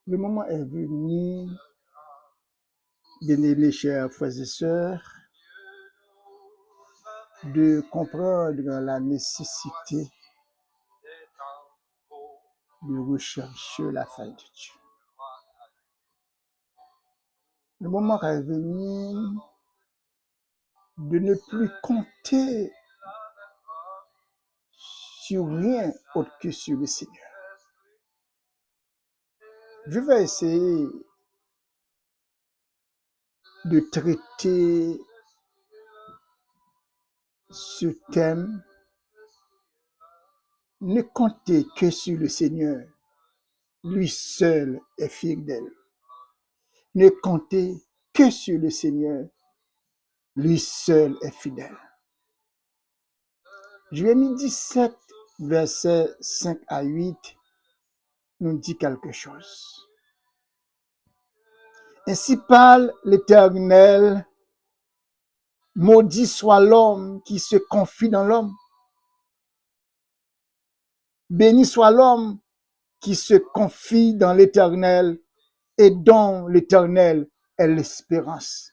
Le moment est venu, bien-aimés chers frères et sœurs, de comprendre la nécessité de rechercher la face de Dieu. Le moment est venu de ne plus compter sur rien autre que sur le Seigneur. Je vais essayer de traiter ce thème. Ne comptez que sur le Seigneur. Lui seul est fidèle. Ne comptez que sur le Seigneur. Lui seul est fidèle. Jérémie 17, versets 5 à 8, nous dit quelque chose. Ainsi parle l'Éternel, maudit soit l'homme qui se confie dans l'homme. Béni soit l'homme qui se confie dans l'Éternel et dont l'Éternel est l'espérance.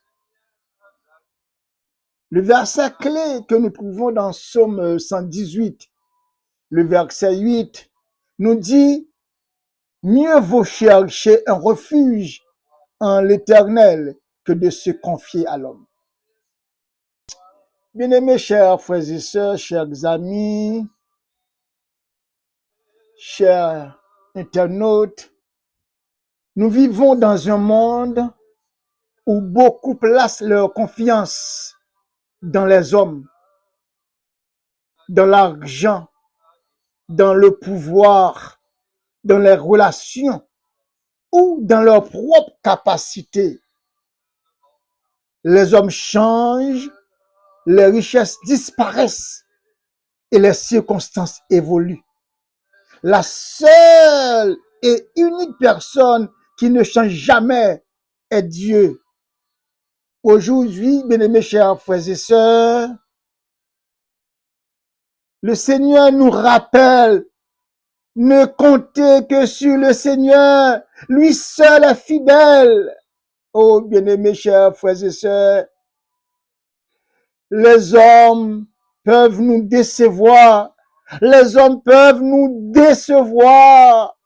Le verset clé que nous trouvons dans Psaume 118, le verset 8, nous dit « Mieux vaut chercher un refuge en l'Éternel que de se confier à l'homme. » Bien-aimés chers frères et sœurs, chers amis, chers internautes, nous vivons dans un monde où beaucoup placent leur confiance dans les hommes, dans l'argent, dans le pouvoir, dans les relations ou dans leur propre capacité. Les hommes changent, les richesses disparaissent et les circonstances évoluent. La seule et unique personne qui ne change jamais est Dieu. Aujourd'hui, bien-aimés chers frères et sœurs, le Seigneur nous rappelle, ne comptez que sur le Seigneur, lui seul est fidèle. Oh, bien-aimés chers frères et sœurs, les hommes peuvent nous décevoir. Les hommes peuvent nous décevoir.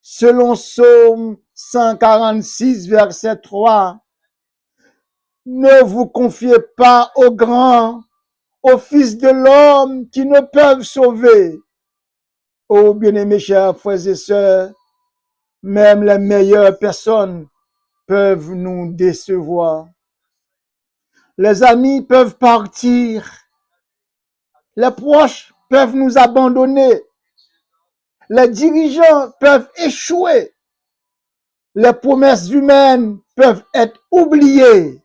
Selon Psaume 146, verset 3, ne vous confiez pas aux grands, aux fils de l'homme qui ne peuvent sauver. Oh, bien-aimés chers frères et sœurs, même les meilleures personnes peuvent nous décevoir. Les amis peuvent partir. Les proches peuvent nous abandonner. Les dirigeants peuvent échouer. Les promesses humaines peuvent être oubliées.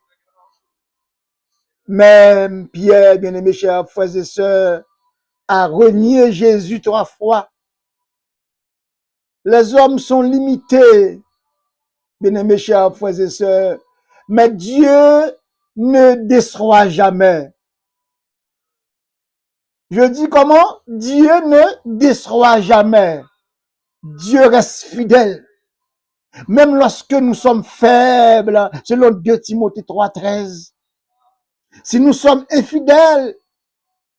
Même Pierre, bien-aimés chers frères et sœurs, a renié Jésus 3 fois. Les hommes sont limités, bien-aimés chers frères et sœurs, mais Dieu ne déçoit jamais. Je dis comment? Dieu ne déçoit jamais. Dieu reste fidèle. Même lorsque nous sommes faibles, selon 2 Timothée 3,13. Si nous sommes infidèles,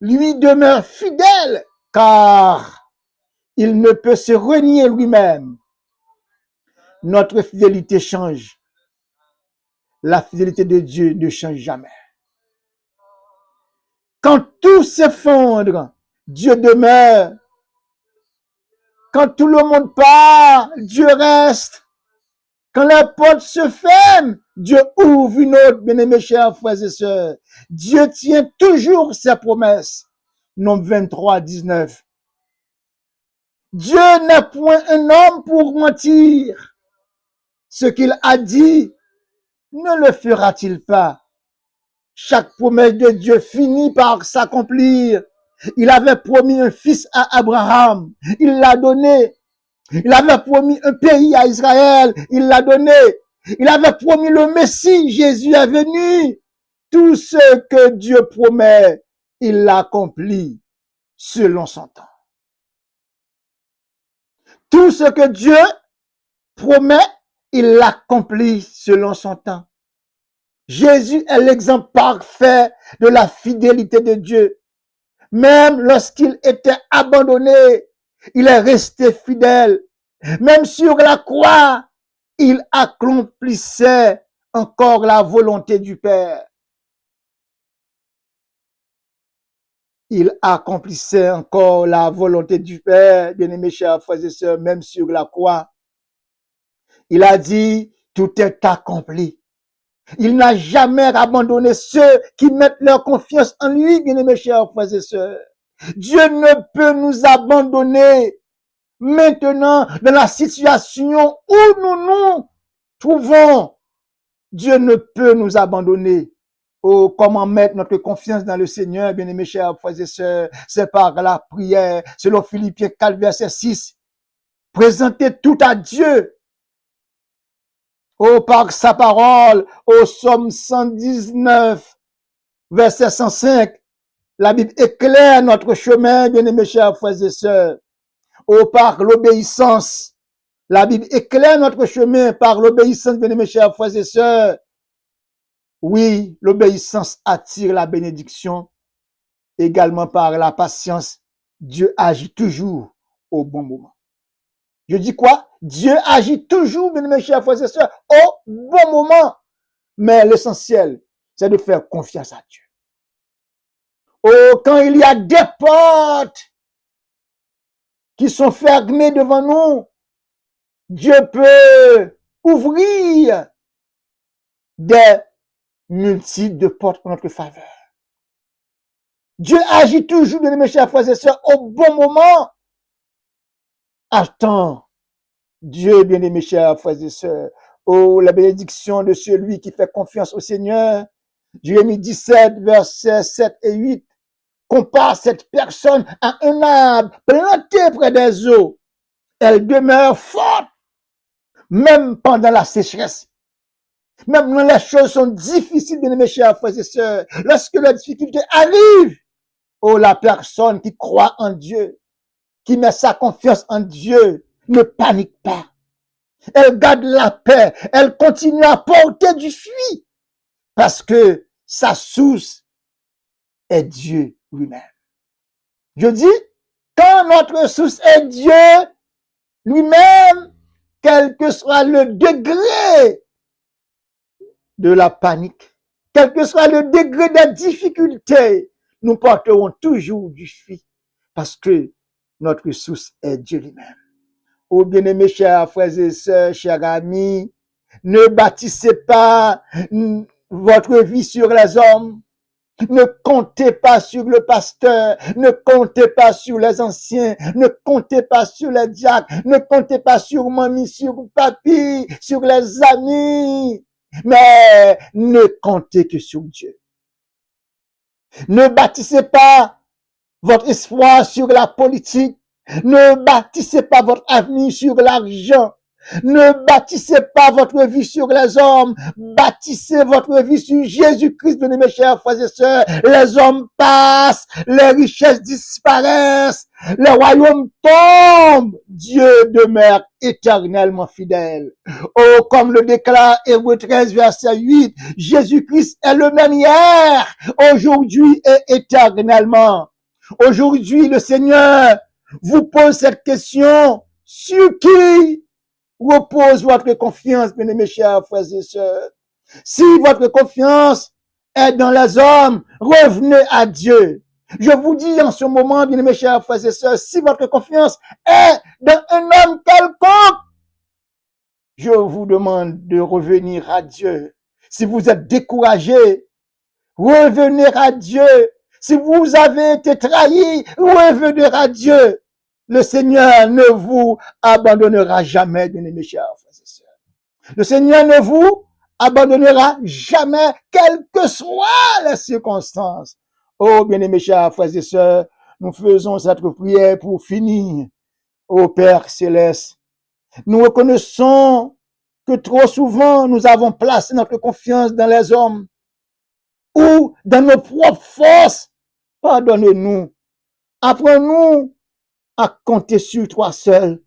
lui demeure fidèle, car il ne peut se renier lui-même. Notre fidélité change. La fidélité de Dieu ne change jamais. Quand tout s'effondre, Dieu demeure. Quand tout le monde part, Dieu reste. Quand la porte se ferme, Dieu ouvre une autre, bien-aimés chers frères et sœurs. Dieu tient toujours ses promesses. Nombre 23, 19. Dieu n'est point un homme pour mentir. Ce qu'il a dit, ne le fera-t-il pas? Chaque promesse de Dieu finit par s'accomplir. Il avait promis un fils à Abraham. Il l'a donné. Il avait promis un pays à Israël. Il l'a donné. Il avait promis le Messie. Jésus est venu. Tout ce que Dieu promet, il l'accomplit selon son temps. Tout ce que Dieu promet, il l'accomplit selon son temps. Jésus est l'exemple parfait de la fidélité de Dieu. Même lorsqu'il était abandonné, il est resté fidèle. Même sur la croix, il accomplissait encore la volonté du Père. Il accomplissait encore la volonté du Père, bien-aimés chers frères et sœurs, même sur la croix. Il a dit, tout est accompli. Il n'a jamais abandonné ceux qui mettent leur confiance en lui, bien-aimés chers frères et sœurs. Dieu ne peut nous abandonner maintenant dans la situation où nous nous trouvons. Dieu ne peut nous abandonner. Oh, comment mettre notre confiance dans le Seigneur, bien-aimés chers frères et sœurs, c'est par la prière, selon Philippiens 4, verset 6. Présentez tout à Dieu. Oh, par sa parole, au Psaume 119, verset 105, la Bible éclaire notre chemin, bien-aimés chers frères et sœurs. Oh, par l'obéissance, la Bible éclaire notre chemin par l'obéissance, bien-aimés chers frères et sœurs. Oui, l'obéissance attire la bénédiction. Également par la patience, Dieu agit toujours au bon moment. Je dis quoi? Dieu agit toujours, mes chers frères et sœurs, au bon moment. Mais l'essentiel, c'est de faire confiance à Dieu. Oh, quand il y a des portes qui sont fermées devant nous, Dieu peut ouvrir des multitudes de portes pour notre faveur. Dieu agit toujours, mes chers frères et sœurs, au bon moment. Attends, Dieu, bien-aimé, chers frères et sœurs. Oh, la bénédiction de celui qui fait confiance au Seigneur. Jérémie 17, versets 7 et 8. Compare cette personne à un arbre planté près des eaux. Elle demeure forte, même pendant la sécheresse. Même quand les choses sont difficiles, bien-aimés, chers frères et sœurs. Lorsque la difficulté arrive, oh, la personne qui croit en Dieu, qui met sa confiance en Dieu, ne panique pas. Elle garde la paix. Elle continue à porter du fruit. Parce que sa source est Dieu lui-même. Je dis, quand notre source est Dieu lui-même, quel que soit le degré de la panique, quel que soit le degré de difficulté, nous porterons toujours du fruit. Parce que notre source est Dieu lui-même. Oh, bien-aimés, chers frères et sœurs, chers amis, ne bâtissez pas votre vie sur les hommes. Ne comptez pas sur le pasteur, ne comptez pas sur les anciens, ne comptez pas sur les diacres, ne comptez pas sur mamie, sur papy, sur les amis, mais ne comptez que sur Dieu. Ne bâtissez pas votre espoir sur la politique. Ne bâtissez pas votre avenir sur l'argent. Ne bâtissez pas votre vie sur les hommes. Bâtissez votre vie sur Jésus-Christ, mes chers frères et sœurs. Les hommes passent, les richesses disparaissent, les royaumes tombent. Dieu demeure éternellement fidèle. Oh, comme le déclare Hébreux 13, verset 8, Jésus-Christ est le même hier, aujourd'hui et éternellement. Aujourd'hui, le Seigneur vous pose cette question, sur qui repose votre confiance, bien-aimés chers frères et sœurs? Si votre confiance est dans les hommes, revenez à Dieu. Je vous dis en ce moment, bien-aimés chers frères et sœurs, si votre confiance est dans un homme quelconque, je vous demande de revenir à Dieu. Si vous êtes découragé, revenez à Dieu. Si vous avez été trahi, revenez à Dieu. Le Seigneur ne vous abandonnera jamais, bien-aimés chers frères et sœurs. Le Seigneur ne vous abandonnera jamais, quelles que soient les circonstances. Oh, bien-aimés chers frères et sœurs, nous faisons cette prière pour finir. Ô Père céleste, nous reconnaissons que trop souvent nous avons placé notre confiance dans les hommes ou dans nos propres forces. Pardonne-nous. Apprends-nous à compter sur toi seul.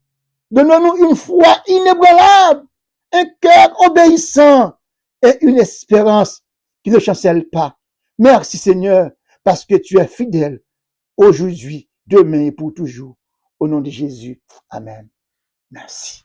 Donne-nous une foi inébranlable, un cœur obéissant et une espérance qui ne chancelle pas. Merci Seigneur, parce que tu es fidèle aujourd'hui, demain et pour toujours. Au nom de Jésus. Amen. Merci.